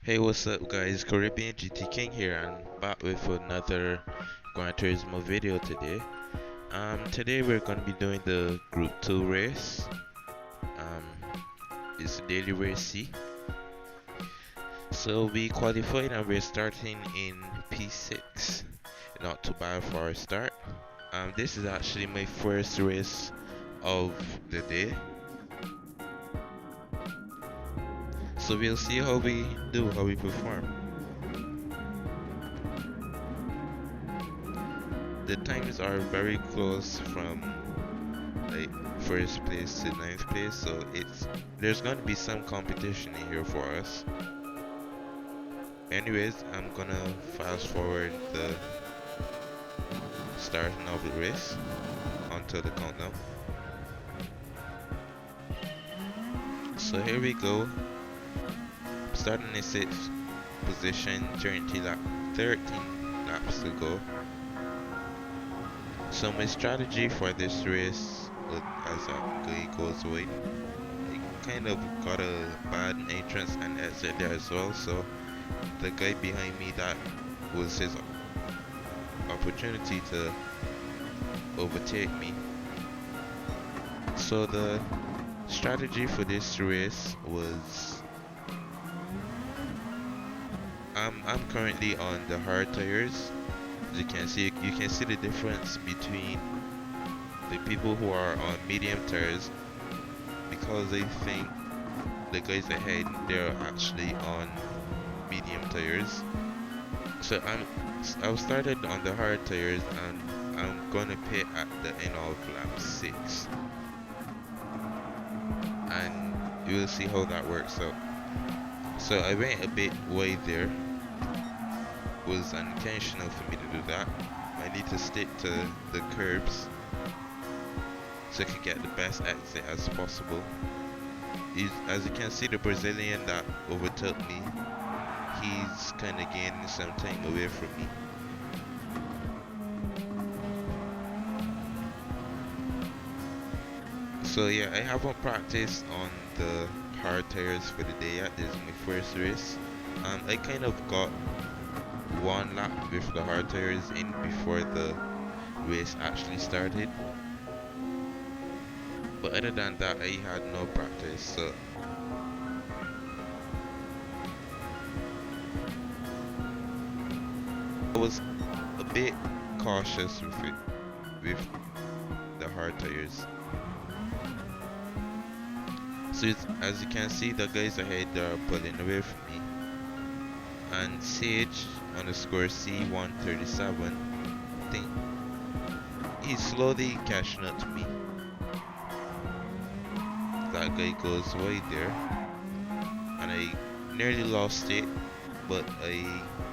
Hey, what's up, guys? Caribbean GT King here, and back with another Gran Turismo video today. Today we're gonna be doing the Group 2 race. Um, it's a daily race C. So we qualified and we're starting in P6. Not too bad for our start. This is actually my first race of the day. So we'll see how we do, how we perform. The times are very close from like first place to ninth place, so there's going to be some competition in here for us. Anyways, I'm gonna fast forward the starting of the race until the countdown. So here we go, starting in 6th position, 13 laps to go. So my strategy for this race, as that guy goes away, I kind of got a bad entrance and exit there as well, so the guy behind me, that was his opportunity to overtake me. So the strategy for this race was, I'm currently on the hard tires. As you can see the difference between the people who are on medium tires, because they think the guys ahead, they're actually on medium tires. So I started on the hard tires, and I'm gonna pit at the end of lap 6, and you will see how that works out. So I went a bit wide there. It was unintentional for me to do that. I need to stick to the curbs so I can get the best exit as possible. As you can see, the Brazilian that overtook me, he's kind of gaining some time away from me. So yeah, I haven't practiced on the hard tires for the day yet. This is my first race. I kind of got one lap with the hard tires in before the race actually started. But other than that, I had no practice, so I was a bit cautious with the hard tires. So as you can see, the guys ahead are pulling away from me, and Sage underscore C137, I think he's slowly catching up to me. That guy goes wide there, and I nearly lost it, but I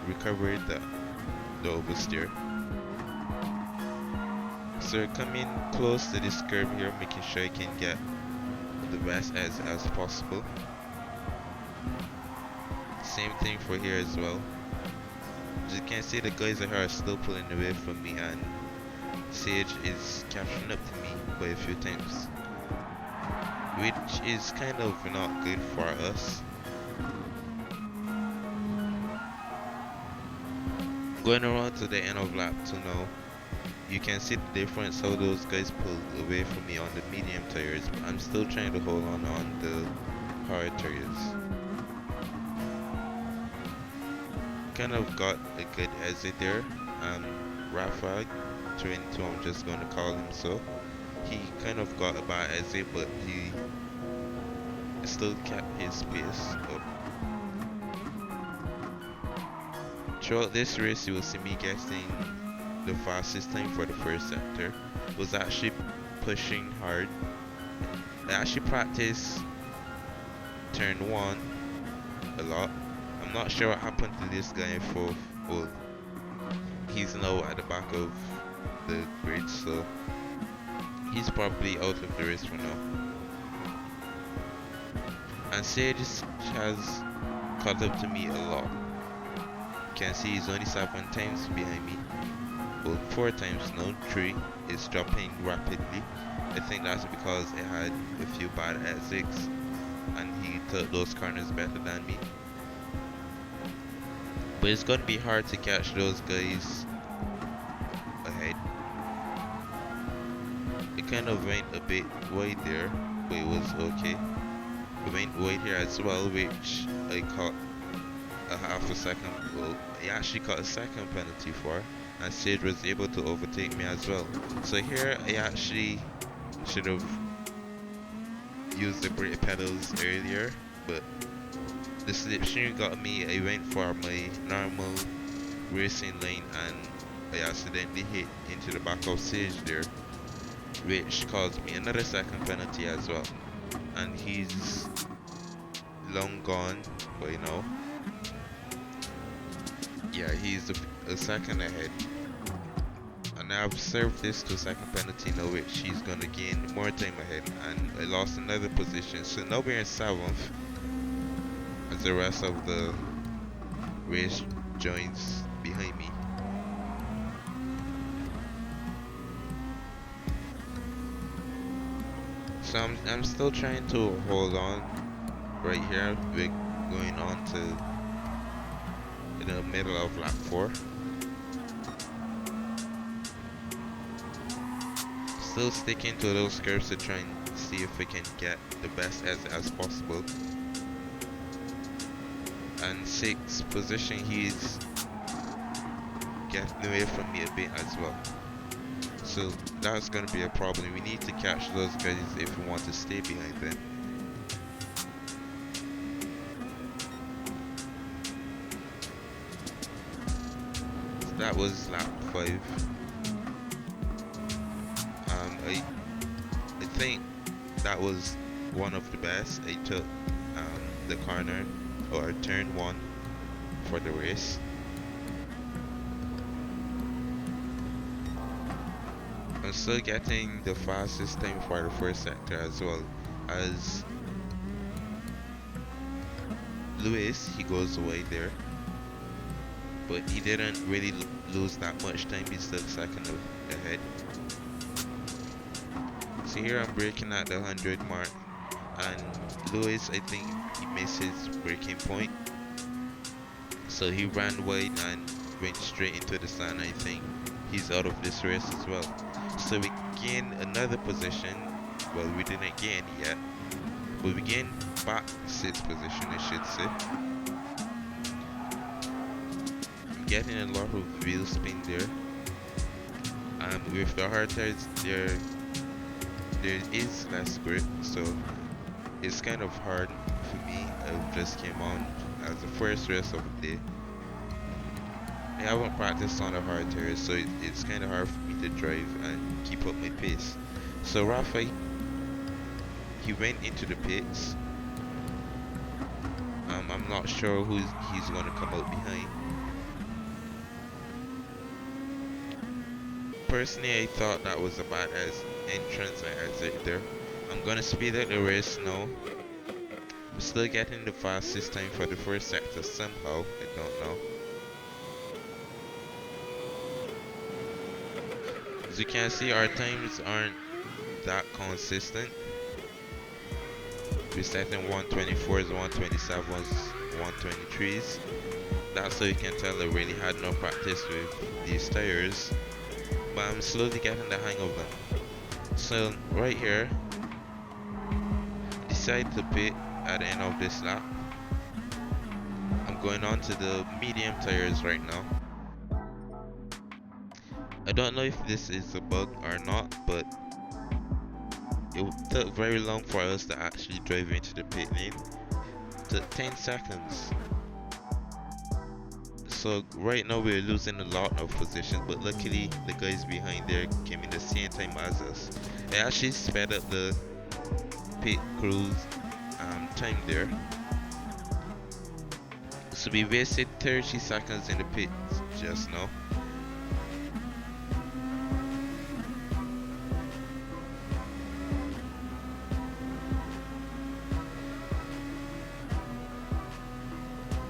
recovered the oversteer. So coming close to this curve here, making sure I can get the best as possible. Same thing for here as well. As you can see, the guys ahead are still pulling away from me, and Sage is catching up to me by a few times, which is kind of not good for us. Going around to the end of lap 2 now, you can see the difference how those guys pulled away from me on the medium tires, but I'm still trying to hold on the hard tires. Kind of got a good exit there. Rafa 22, I'm just going to call him so. He kind of got a bad exit, but he still kept his pace up. Throughout this race, you will see me getting the fastest time for the first sector. Was actually pushing hard. I actually practiced turn 1 a lot. I'm not sure what happened to this guy in 4th. Well, he's now at the back of the grid, so he's probably out of the race for now. And Sage has caught up to me a lot. You can see he's only 7 times behind me. Well, 4 times now, 3 is dropping rapidly. I think that's because it had a few bad exits and he took those corners better than me. But it's gonna be hard to catch those guys ahead. It kind of went a bit wide there, but it was okay. It went wide here as well, which I caught a half a second. Well, I actually caught a second penalty for, and Sid was able to overtake me as well. So here I actually should have used the brake pedals earlier, but the slipstream got me. I went for my normal racing lane and I accidentally hit into the back of Sage there, which caused me another second penalty as well. And he's long gone by now. Yeah, he's a second ahead. And I've served this to second penalty now, which he's gonna gain more time ahead. And I lost another position, so now we're in 7th as the rest of the race joins behind me. So I'm still trying to hold on right here. We're going on to the middle of lap 4. Still sticking to those curves to try and see if we can get the best as possible. And 6th position, he's getting away from me a bit as well. So that's going to be a problem. We need to catch those guys if we want to stay behind them. So that was lap 5. I think that was one of the best. I took the corner or turn 1 for the race. I'm still getting the fastest time for the first sector as well as Lewis. He goes away there, but he didn't really lose that much time. He's still second ahead. So here I'm braking at the 100 mark, and Lewis, I think he missed his braking point, so he ran wide and went straight into the sun. I think he's out of this race as well. So we gained another position. Well, we didn't gain yet, but we gained back 6th position, I should say. I'm getting a lot of wheel spin there, and with the hard tires there is less grip, so it's kind of hard for me. I just came on as the first race of the day. I haven't practiced on the hard tires, so it's kind of hard for me to drive and keep up my pace. So Rafa, he went into the pits. I'm not sure who he's going to come out behind. Personally, I thought that was a bad entrance and exit there. I'm going to speed up the race now. I'm still getting the fastest time for the first sector somehow. I don't know. As you can see, our times aren't that consistent. We're setting 124s, 127s, 123s. That's how you can tell I really had no practice with these tires, but I'm slowly getting the hang of them. So right here, decide to pit at the end of this lap. I'm going on to the medium tires right now. I don't know if this is a bug or not, but it took very long for us to actually drive into the pit lane. It took 10 seconds. So right now we're losing a lot of positions, but luckily the guys behind there came in the same time as us. I actually sped up the pit cruise time there. So we wasted 30 seconds in the pits just now.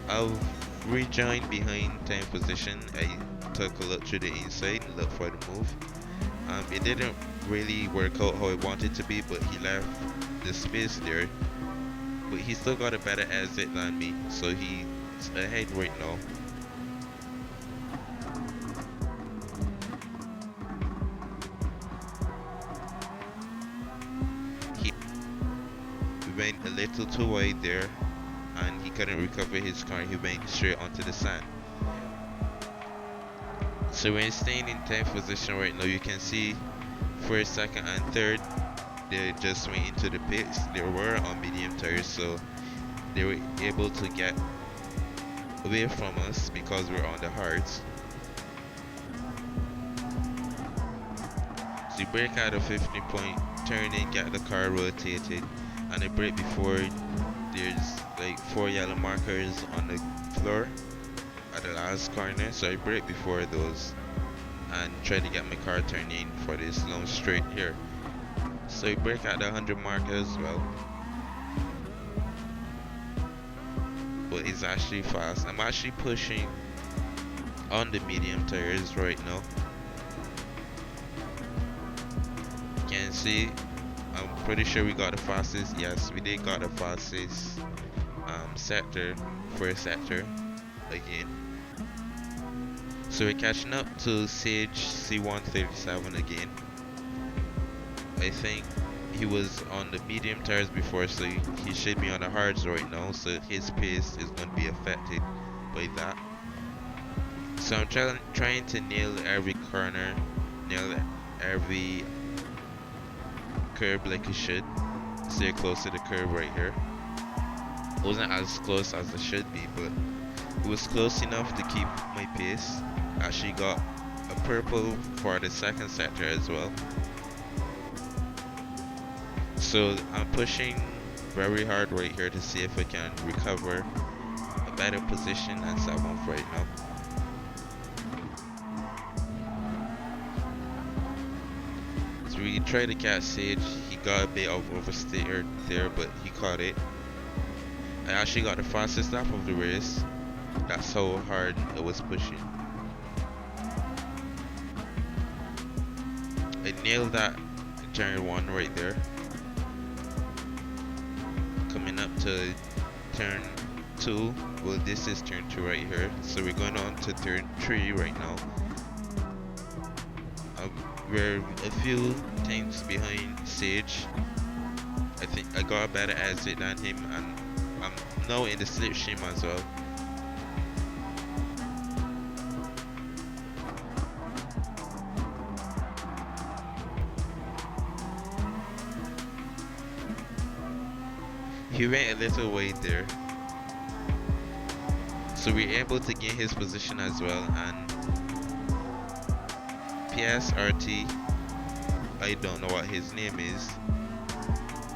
I've rejoined behind 10th position. I took a look through the inside, look for the move. It didn't really work out how I wanted to be, but he left the space there. But he still got a better exit than me, so he's ahead right now. a little too wide there, and he couldn't recover his car. He went straight onto the sand. So we're staying in 10th position right now. You can see first, second, and third, they just went into the pits. They were on medium tires, so they were able to get away from us because we're on the hards. So you brake at a 15-point, turn in, get the car rotated, and I brake before there's like 4 yellow markers on the floor at the last corner. So I brake before those and try to get my car turned in for this long straight here. So I brake at the 100 marker as well, but it's actually fast. I'm actually pushing on the medium tires right now. You can see I'm pretty sure we got the fastest. Yes, we did got the fastest sector, first sector again. So we're catching up to Sage C137 again. I think he was on the medium tires before, so he should be on the hards right now, so his pace is going to be affected by that. So I'm trying to nail every corner, nail every curve like I should. Stay close to the curve right here. It wasn't as close as it should be, but it was close enough to keep my pace. Actually got a purple for the second sector as well. So I'm pushing very hard right here to see if I can recover a better position than 7th right now. So we tried to catch Sage. He got a bit of oversteer there, but he caught it. I actually got the fastest lap of the race. That's how hard I was pushing. I nailed that turn 1 right there. Coming up to turn 2. Well, this is turn 2 right here. So we're going on to turn 3 right now. We're a few tenths behind Sage. I think I got a better exit than him, and I'm now in the slipstream as well. He went a little wide there, so we're able to gain his position as well. And PSRT, I don't know what his name is,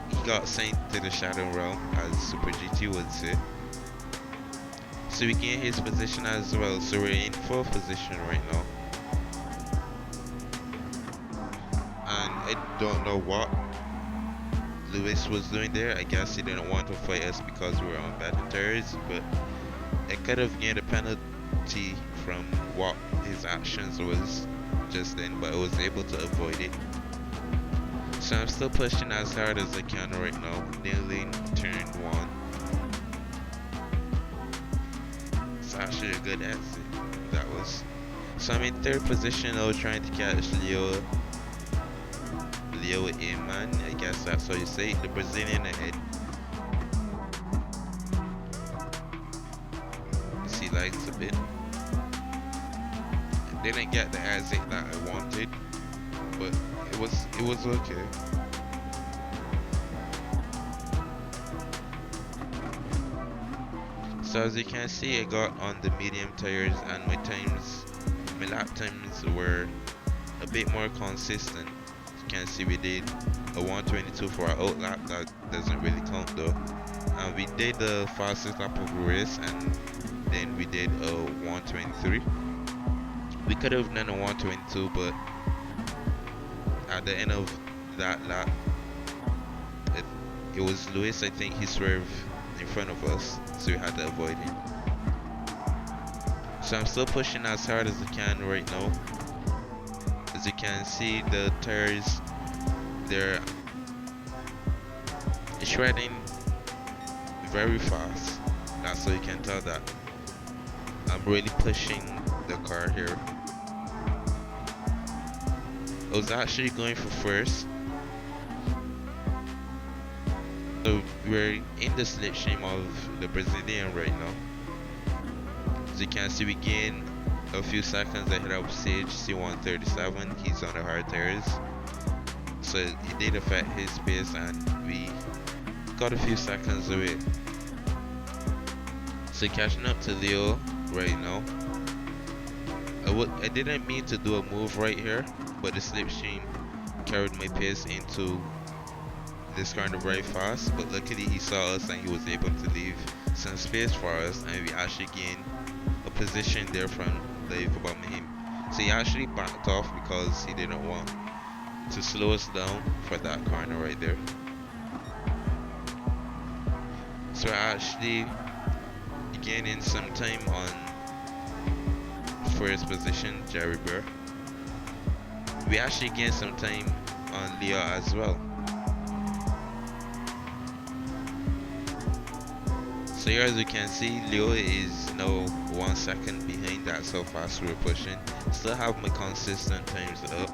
he got sent to the Shadow Realm, as Super GT would say. So we gain his position as well, so we're in 4th position right now. And I don't know what Lewis was doing there. I guess he didn't want to fight us because we were on better tires, but I could have gained a penalty from what his actions was just then, but I was able to avoid it. So I'm still pushing as hard as I can right now, nailing turn 1. It's actually a good exit, that was. So I'm in 3rd position. I was trying to catch Leo Eman, I guess that's how you say it, the Brazilian ahead. See, lags a bit. I didn't get the exit that I wanted, but it was okay. So as you can see, I got on the medium tires, and my lap times were a bit more consistent. Can see we did a 122 for our out lap. That doesn't really count though. And we did the fastest lap of the race, and then we did a 123. We could have done a 122, but at the end of that lap, it was Lewis, I think he swerved in front of us, so we had to avoid him. So I'm still pushing as hard as I can right now. As you can see, the tires, they're shredding very fast. That's how you can tell that I'm really pushing the car here. I was actually going for first, So we're in the slipstream of the Brazilian right now. As you can see, we gain a few seconds ahead of Sage C137. He's on the hard tires, so it did affect his pace, and we got a few seconds of it. So catching up to Leo right now. I didn't mean to do a move right here, but the slipstream carried my pace into this corner very fast. But luckily he saw us and he was able to leave some space for us, and we actually gained a position there from Dave above him. So he actually backed off because he didn't want to slow us down for that corner right there. So we're actually gaining some time on first position, Jerry Burr. We actually gained some time on Leo as well. So here, as you can see, Leo is now 1 second behind. That's how fast we're pushing. Still have my consistent times up.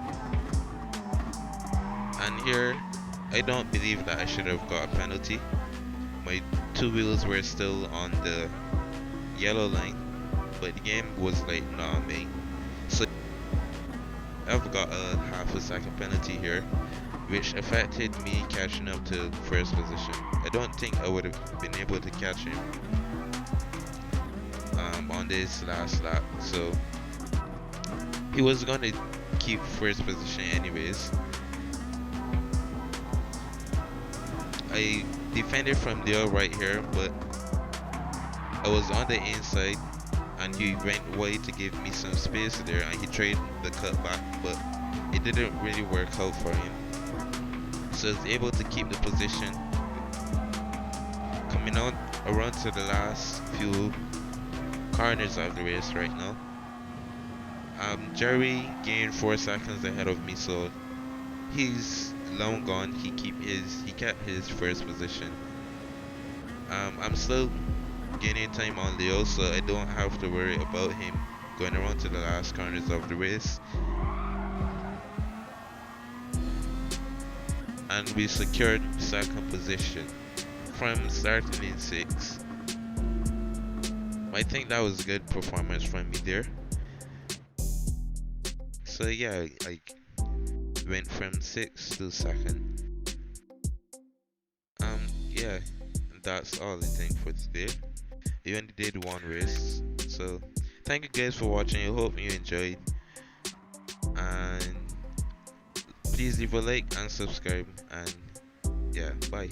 And here, I don't believe that I should have got a penalty. My two wheels were still on the yellow line, but the game was like not on me. So I've got a half a second penalty here, which affected me catching up to first position. I don't think I would have been able to catch him on this last lap, so he was gonna keep first position anyways. I defended from Leo right here, but I was on the inside and he went wide to give me some space there, and he tried the cutback, but it didn't really work out for him. So I was able to keep the position. Coming on around to the last few corners of the race right now. Jerry gained 4 seconds ahead of me, so he's long gone. He kept his first position. I'm still gaining time on Leo, so I don't have to worry about him going around to the last corners of the race. And we secured second position from starting in 6th. I think that was a good performance from me there. So yeah, I went from 6th to 2nd. Yeah, that's all I think for today. We only did one race, so thank you guys for watching. I hope you enjoyed, and please leave a like and subscribe, and yeah, bye.